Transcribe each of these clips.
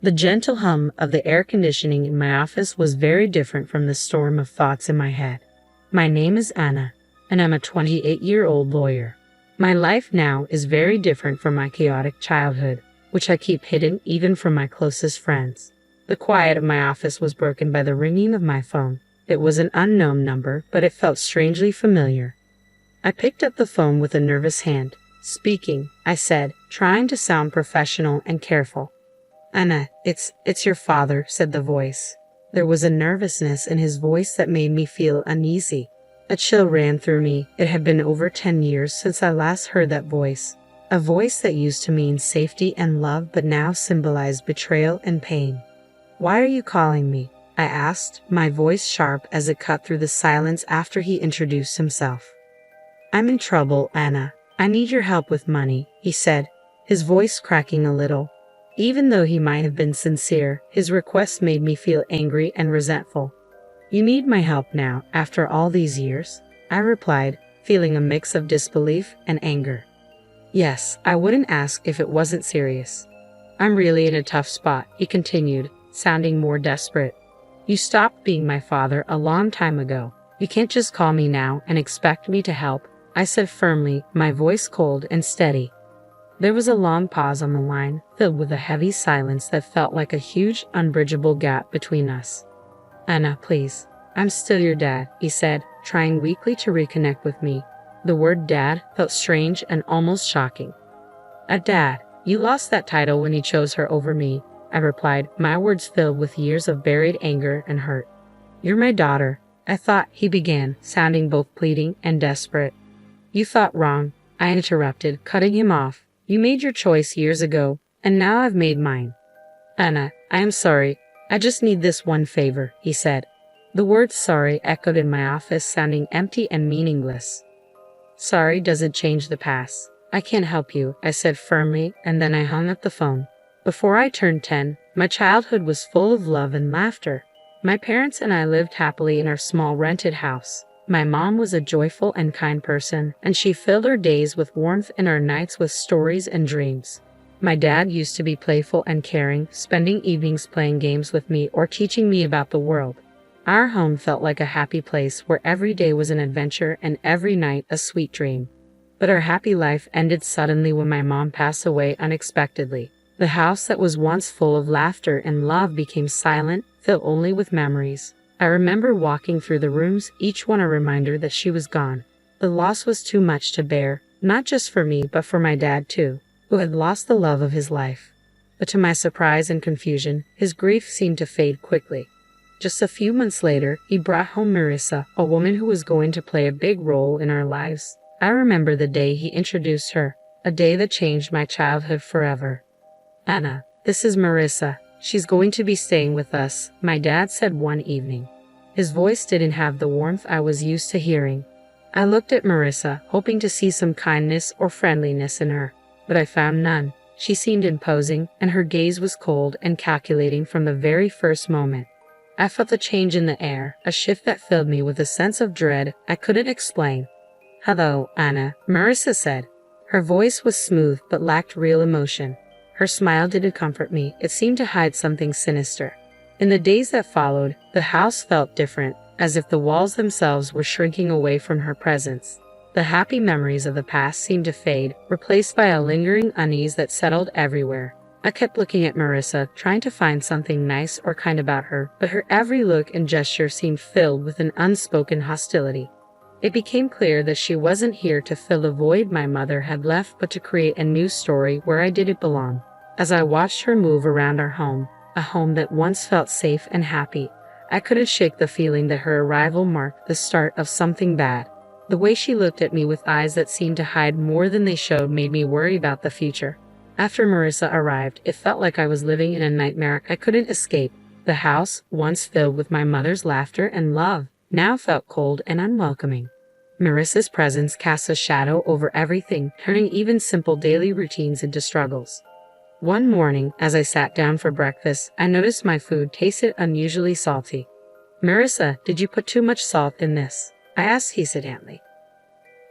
The gentle hum of the air conditioning in my office was very different from the storm of thoughts in my head. My name is Anna, and I'm a 28-year-old lawyer. My life now is very different from my chaotic childhood, which I keep hidden even from my closest friends. The quiet of my office was broken by the ringing of my phone. It was an unknown number, but it felt strangely familiar. I picked up the phone with a nervous hand. "Speaking," I said, trying to sound professional and careful. "Anna, it's your father," said the voice. There was a nervousness in his voice that made me feel uneasy. A chill ran through me. It had been over 10 years since I last heard that voice. A voice that used to mean safety and love but now symbolized betrayal and pain. "Why are you calling me?" I asked, my voice sharp as it cut through the silence after he introduced himself. "I'm in trouble, Anna. I need your help with money," he said, his voice cracking a little. Even though he might have been sincere, his request made me feel angry and resentful. "You need my help now, after all these years?" I replied, feeling a mix of disbelief and anger. "Yes, I wouldn't ask if it wasn't serious." "I'm really in a tough spot," he continued, sounding more desperate. "You stopped being my father a long time ago. You can't just call me now and expect me to help," I said firmly, my voice cold and steady. There was a long pause on the line, filled with a heavy silence that felt like a huge, unbridgeable gap between us. "Anna, please. I'm still your dad," he said, trying weakly to reconnect with me. The word dad felt strange and almost shocking. "A dad? You lost that title when you chose her over me," I replied, my words filled with years of buried anger and hurt. "You're my daughter. I thought," he began, sounding both pleading and desperate. "You thought wrong," I interrupted, cutting him off. "You made your choice years ago, and now I've made mine." "Anna, I am sorry. I just need this one favor," he said. The word sorry echoed in my office, sounding empty and meaningless. "Sorry doesn't change the past. I can't help you," I said firmly, and then I hung up the phone. Before I turned 10, my childhood was full of love and laughter. My parents and I lived happily in our small rented house. My mom was a joyful and kind person, and she filled our days with warmth and our nights with stories and dreams. My dad used to be playful and caring, spending evenings playing games with me or teaching me about the world. Our home felt like a happy place where every day was an adventure and every night a sweet dream. But our happy life ended suddenly when my mom passed away unexpectedly. The house that was once full of laughter and love became silent, filled only with memories. I remember walking through the rooms, each one a reminder that she was gone. The loss was too much to bear, not just for me but for my dad too, who had lost the love of his life. But to my surprise and confusion, his grief seemed to fade quickly. Just a few months later, he brought home Marissa, a woman who was going to play a big role in our lives. I remember the day he introduced her, a day that changed my childhood forever. "Anna, this is Marissa. She's going to be staying with us," my dad said one evening. His voice didn't have the warmth I was used to hearing. I looked at Marissa, hoping to see some kindness or friendliness in her, but I found none. She seemed imposing, and her gaze was cold and calculating from the very first moment. I felt a change in the air, a shift that filled me with a sense of dread I couldn't explain. "Hello, Anna," Marissa said. Her voice was smooth but lacked real emotion. Her smile didn't comfort me, it seemed to hide something sinister. In the days that followed, the house felt different, as if the walls themselves were shrinking away from her presence. The happy memories of the past seemed to fade, replaced by a lingering unease that settled everywhere. I kept looking at Marissa, trying to find something nice or kind about her, but her every look and gesture seemed filled with an unspoken hostility. It became clear that she wasn't here to fill the void my mother had left, but to create a new story where I didn't belong. As I watched her move around our home, a home that once felt safe and happy, I couldn't shake the feeling that her arrival marked the start of something bad. The way she looked at me with eyes that seemed to hide more than they showed made me worry about the future. After Marissa arrived, it felt like I was living in a nightmare I couldn't escape. The house, once filled with my mother's laughter and love, now felt cold and unwelcoming. Marissa's presence cast a shadow over everything, turning even simple daily routines into struggles. One morning, as I sat down for breakfast, I noticed my food tasted unusually salty. "Marissa, did you put too much salt in this?" I asked hesitantly.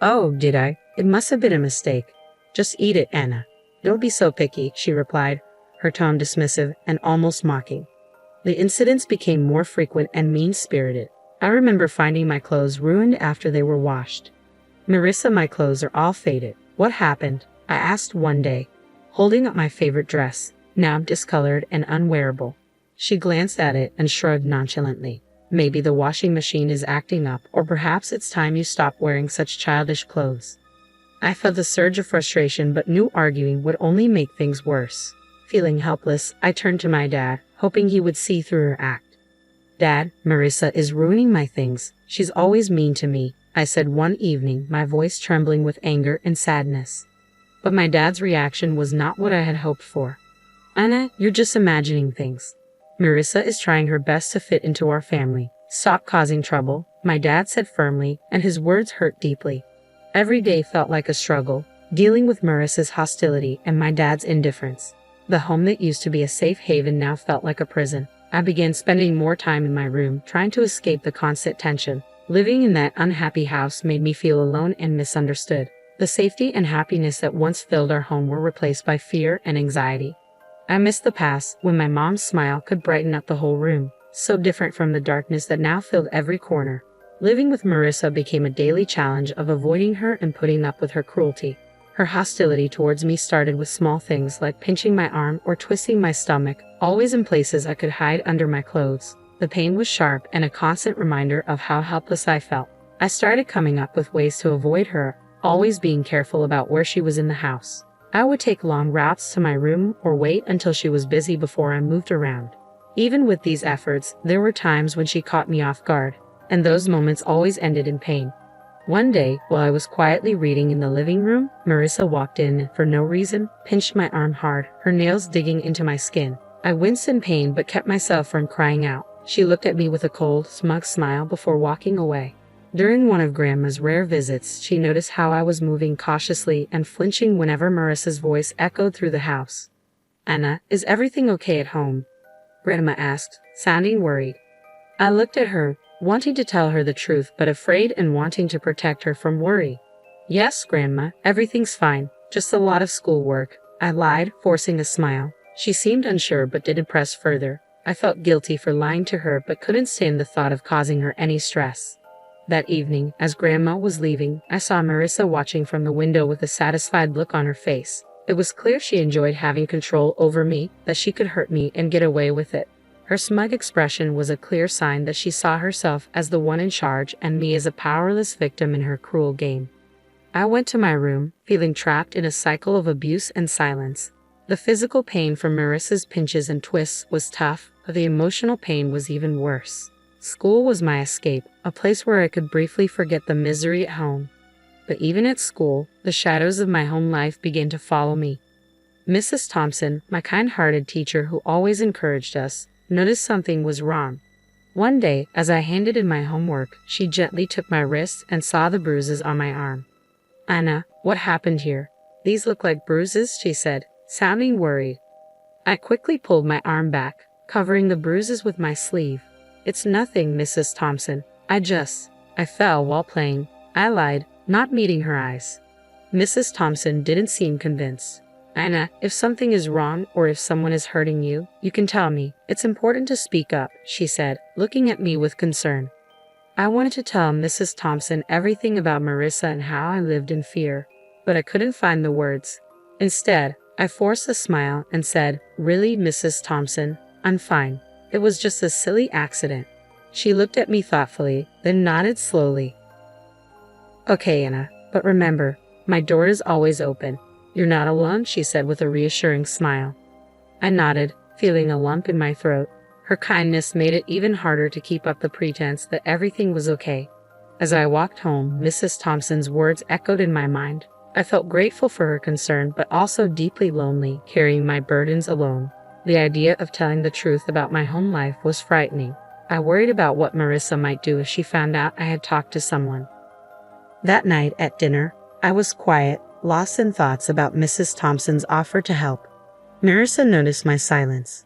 "Oh, did I? It must have been a mistake. Just eat it, Anna. Don't be so picky," she replied, her tone dismissive and almost mocking. The incidents became more frequent and mean-spirited. I remember finding my clothes ruined after they were washed. "Marissa, my clothes are all faded. What happened?" I asked one day, holding up my favorite dress, now discolored and unwearable. She glanced at it and shrugged nonchalantly. "Maybe the washing machine is acting up, or perhaps it's time you stop wearing such childish clothes." I felt a surge of frustration but knew arguing would only make things worse. Feeling helpless, I turned to my dad, hoping he would see through her act. "Dad, Marissa is ruining my things. She's always mean to me," I said one evening, my voice trembling with anger and sadness. But my dad's reaction was not what I had hoped for. "Anna, you're just imagining things. Marissa is trying her best to fit into our family. Stop causing trouble," my dad said firmly, and his words hurt deeply. Every day felt like a struggle, dealing with Marissa's hostility and my dad's indifference. The home that used to be a safe haven now felt like a prison. I began spending more time in my room, trying to escape the constant tension. Living in that unhappy house made me feel alone and misunderstood. The safety and happiness that once filled our home were replaced by fear and anxiety. I missed the past when my mom's smile could brighten up the whole room, so different from the darkness that now filled every corner. Living with Marissa became a daily challenge of avoiding her and putting up with her cruelty. Her hostility towards me started with small things like pinching my arm or twisting my stomach, always in places I could hide under my clothes. The pain was sharp and a constant reminder of how helpless I felt. I started coming up with ways to avoid her, always being careful about where she was in the house. I would take long routes to my room or wait until she was busy before I moved around. Even with these efforts, there were times when she caught me off guard, and those moments always ended in pain. One day, while I was quietly reading in the living room, Marissa walked in and, for no reason, pinched my arm hard, her nails digging into my skin. I winced in pain but kept myself from crying out. She looked at me with a cold, smug smile before walking away. During one of Grandma's rare visits, she noticed how I was moving cautiously and flinching whenever Marissa's voice echoed through the house. "Anna, is everything okay at home?" Grandma asked, sounding worried. I looked at her, wanting to tell her the truth but afraid and wanting to protect her from worry. "Yes, Grandma, everything's fine, just a lot of schoolwork," I lied, forcing a smile. She seemed unsure but didn't press further. I felt guilty for lying to her but couldn't stand the thought of causing her any stress. That evening, as Grandma was leaving, I saw Marissa watching from the window with a satisfied look on her face. It was clear she enjoyed having control over me, that she could hurt me and get away with it. Her smug expression was a clear sign that she saw herself as the one in charge and me as a powerless victim in her cruel game. I went to my room, feeling trapped in a cycle of abuse and silence. The physical pain from Marissa's pinches and twists was tough, but the emotional pain was even worse. School was my escape, a place where I could briefly forget the misery at home. But even at school, the shadows of my home life began to follow me. Mrs. Thompson, my kind-hearted teacher who always encouraged us, noticed something was wrong. One day, as I handed in my homework, she gently took my wrist and saw the bruises on my arm. "Anna, what happened here?" "These look like bruises," she said, sounding worried. I quickly pulled my arm back, covering the bruises with my sleeve. "It's nothing, Mrs. Thompson. I fell while playing," I lied, not meeting her eyes. Mrs. Thompson didn't seem convinced. "Anna, if something is wrong or if someone is hurting you, you can tell me. It's important to speak up," she said, looking at me with concern. I wanted to tell Mrs. Thompson everything about Marissa and how I lived in fear, but I couldn't find the words. Instead, I forced a smile and said, "Really, Mrs. Thompson, I'm fine. It was just a silly accident." She looked at me thoughtfully, then nodded slowly. "Okay, Anna, but remember, my door is always open. You're not alone," she said with a reassuring smile. I nodded, feeling a lump in my throat. Her kindness made it even harder to keep up the pretense that everything was okay. As I walked home, Mrs. Thompson's words echoed in my mind. I felt grateful for her concern, but also deeply lonely, carrying my burdens alone. The idea of telling the truth about my home life was frightening. I worried about what Marissa might do if she found out I had talked to someone. That night at dinner, I was quiet, lost in thoughts about Mrs. Thompson's offer to help. Marissa noticed my silence.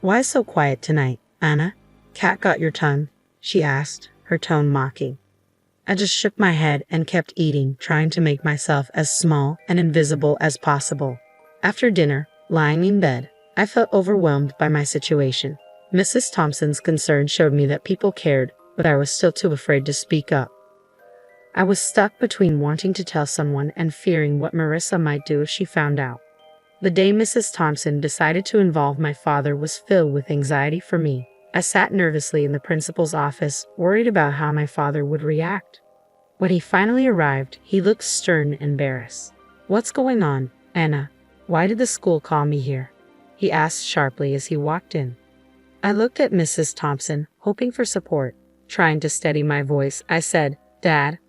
"Why so quiet tonight, Anna? Cat got your tongue?" she asked, her tone mocking. I just shook my head and kept eating, trying to make myself as small and invisible as possible. After dinner, lying in bed, I felt overwhelmed by my situation. Mrs. Thompson's concern showed me that people cared, but I was still too afraid to speak up. I was stuck between wanting to tell someone and fearing what Marissa might do if she found out. The day Mrs. Thompson decided to involve my father was filled with anxiety for me. I sat nervously in the principal's office, worried about how my father would react. When he finally arrived, he looked stern and embarrassed. "What's going on, Anna? Why did the school call me here?" he asked sharply as he walked in. I looked at Mrs. Thompson, hoping for support. Trying to steady my voice, I said, "Dad,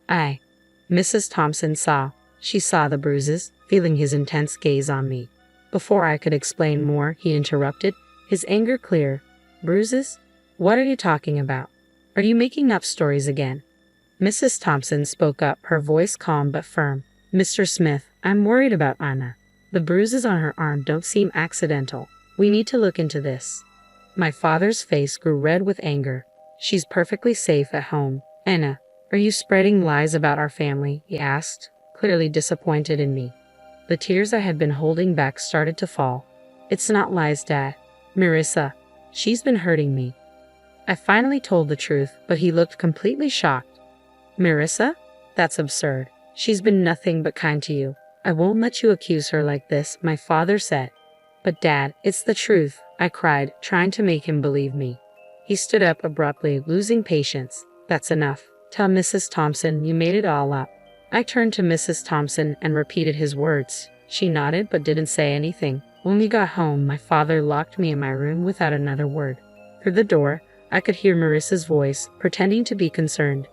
Mrs. Thompson saw. She saw the bruises, feeling his intense gaze on me. Before I could explain more, he interrupted, his anger clear. "Bruises? What are you talking about? Are you making up stories again?" Mrs. Thompson spoke up, her voice calm but firm. "Mr. Smith, I'm worried about Anna. The bruises on her arm don't seem accidental. We need to look into this." My father's face grew red with anger. "She's perfectly safe at home. Anna, are you spreading lies about our family?" he asked, clearly disappointed in me. The tears I had been holding back started to fall. "It's not lies, Dad. Marissa, she's been hurting me." I finally told the truth, but he looked completely shocked. "Marissa? That's absurd. She's been nothing but kind to you. I won't let you accuse her like this," my father said. "But Dad, it's the truth," I cried, trying to make him believe me. He stood up abruptly, losing patience. "That's enough. Tell Mrs. Thompson you made it all up." I turned to Mrs. Thompson and repeated his words. She nodded but didn't say anything. When we got home, my father locked me in my room without another word. Through the door, I could hear Marissa's voice, pretending to be concerned.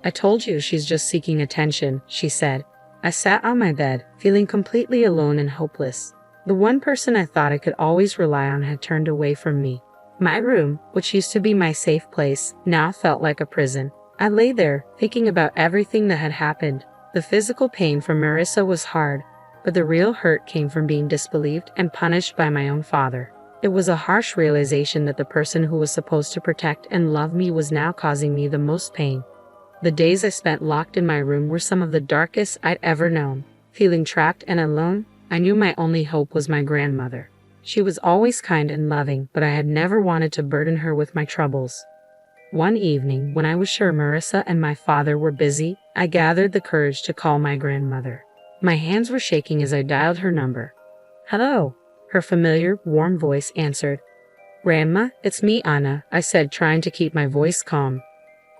"I told you she's just seeking attention," she said. I sat on my bed, feeling completely alone and hopeless. The one person I thought I could always rely on had turned away from me. My room, which used to be my safe place, now felt like a prison. I lay there, thinking about everything that had happened. The physical pain from Marissa was hard, but the real hurt came from being disbelieved and punished by my own father. It was a harsh realization that the person who was supposed to protect and love me was now causing me the most pain. The days I spent locked in my room were some of the darkest I'd ever known. Feeling trapped and alone, I knew my only hope was my grandmother. She was always kind and loving, but I had never wanted to burden her with my troubles. One evening, when I was sure Marissa and my father were busy, I gathered the courage to call my grandmother. My hands were shaking as I dialed her number. "Hello," her familiar, warm voice answered. "Grandma, it's me, Anna," I said, trying to keep my voice calm.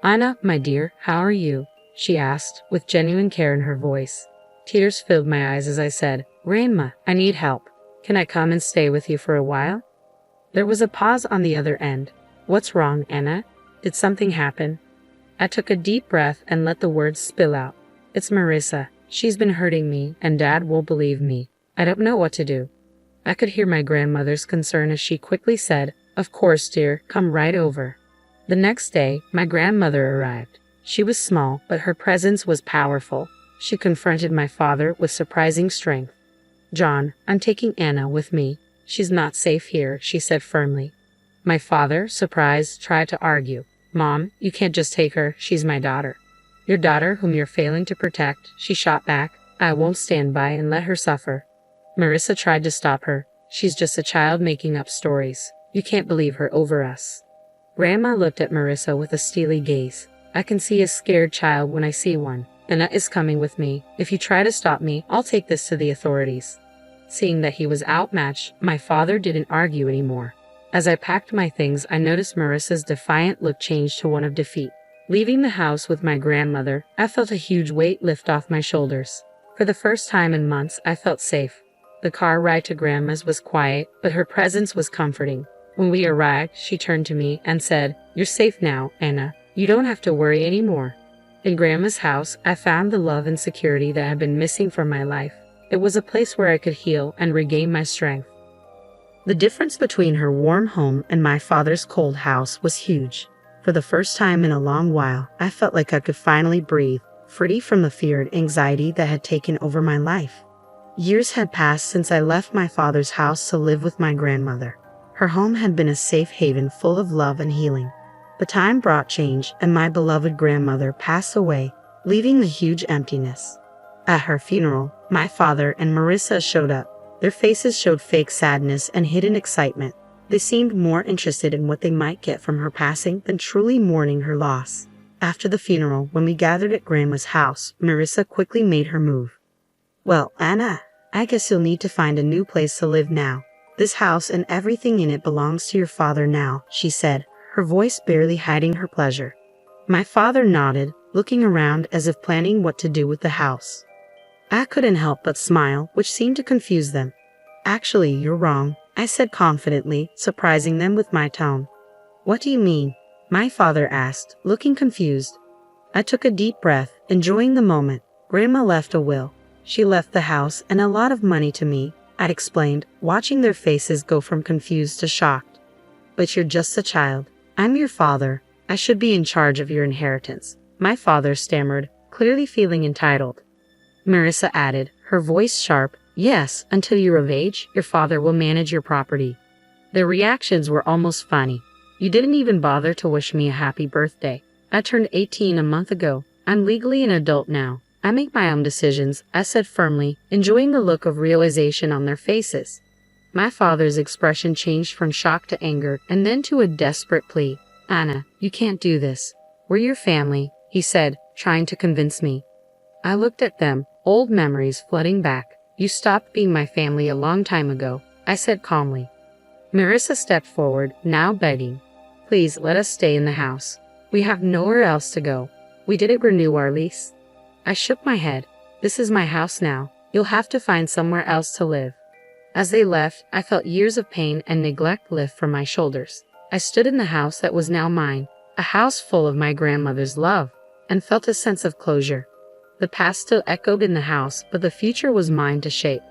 "Anna, my dear, how are you?" she asked, with genuine care in her voice. Tears filled my eyes as I said, "Grandma, I need help. Can I come and stay with you for a while?" There was a pause on the other end. "What's wrong, Anna? Did something happen?" I took a deep breath and let the words spill out. "It's Marissa. She's been hurting me, and Dad won't believe me. I don't know what to do." I could hear my grandmother's concern as she quickly said, "Of course, dear, come right over." The next day, my grandmother arrived. She was small, but her presence was powerful. She confronted my father with surprising strength. "John, I'm taking Anna with me. She's not safe here," she said firmly. My father, surprised, tried to argue. "Mom, you can't just take her. She's my daughter." "Your daughter whom you're failing to protect," she shot back. "I won't stand by and let her suffer." Marissa tried to stop her. "She's just a child making up stories. You can't believe her over us." Grandma looked at Marissa with a steely gaze. "I can see a scared child when I see one. Anna is coming with me. If you try to stop me, I'll take this to the authorities." Seeing that he was outmatched, my father didn't argue anymore. As I packed my things, I noticed Marissa's defiant look change to one of defeat. Leaving the house with my grandmother, I felt a huge weight lift off my shoulders. For the first time in months, I felt safe. The car ride to Grandma's was quiet, but her presence was comforting. When we arrived, she turned to me and said, "You're safe now, Anna. You don't have to worry anymore." In Grandma's house, I found the love and security that had been missing from my life. It was a place where I could heal and regain my strength. The difference between her warm home and my father's cold house was huge. For the first time in a long while, I felt like I could finally breathe, free from the fear and anxiety that had taken over my life. Years had passed since I left my father's house to live with my grandmother. Her home had been a safe haven full of love and healing. But time brought change, and my beloved grandmother passed away, leaving a huge emptiness. At her funeral, my father and Marissa showed up. Their faces showed fake sadness and hidden excitement. They seemed more interested in what they might get from her passing than truly mourning her loss. After the funeral, when we gathered at Grandma's house, Marissa quickly made her move. "Well, Anna, I guess you'll need to find a new place to live now. This house and everything in it belongs to your father now," she said, her voice barely hiding her pleasure. My father nodded, looking around as if planning what to do with the house. I couldn't help but smile, which seemed to confuse them. "Actually, you're wrong," I said confidently, surprising them with my tone. "What do you mean?" my father asked, looking confused. I took a deep breath, enjoying the moment. "Grandma left a will. She left the house and a lot of money to me," I explained, watching their faces go from confused to shocked. "But you're just a child. I'm your father. I should be in charge of your inheritance," my father stammered, clearly feeling entitled. Marissa added, her voice sharp, "Yes, until you're of age, your father will manage your property." Their reactions were almost funny. "You didn't even bother to wish me a happy birthday. I turned 18 a month ago. I'm legally an adult now. I make my own decisions," I said firmly, enjoying the look of realization on their faces. My father's expression changed from shock to anger and then to a desperate plea. "Anna, you can't do this. We're your family," he said, trying to convince me. I looked at them, old memories flooding back. "You stopped being my family a long time ago," I said calmly. Marissa stepped forward, now begging. "Please let us stay in the house. We have nowhere else to go. We didn't renew our lease." I shook my head. "This is my house now. You'll have to find somewhere else to live." As they left, I felt years of pain and neglect lift from my shoulders. I stood in the house that was now mine, a house full of my grandmother's love, and felt a sense of closure. The past still echoed in the house, but the future was mine to shape.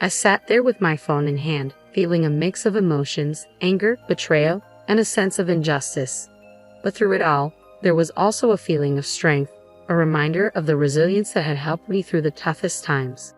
I sat there with my phone in hand, feeling a mix of emotions, anger, betrayal, and a sense of injustice. But through it all, there was also a feeling of strength, a reminder of the resilience that had helped me through the toughest times.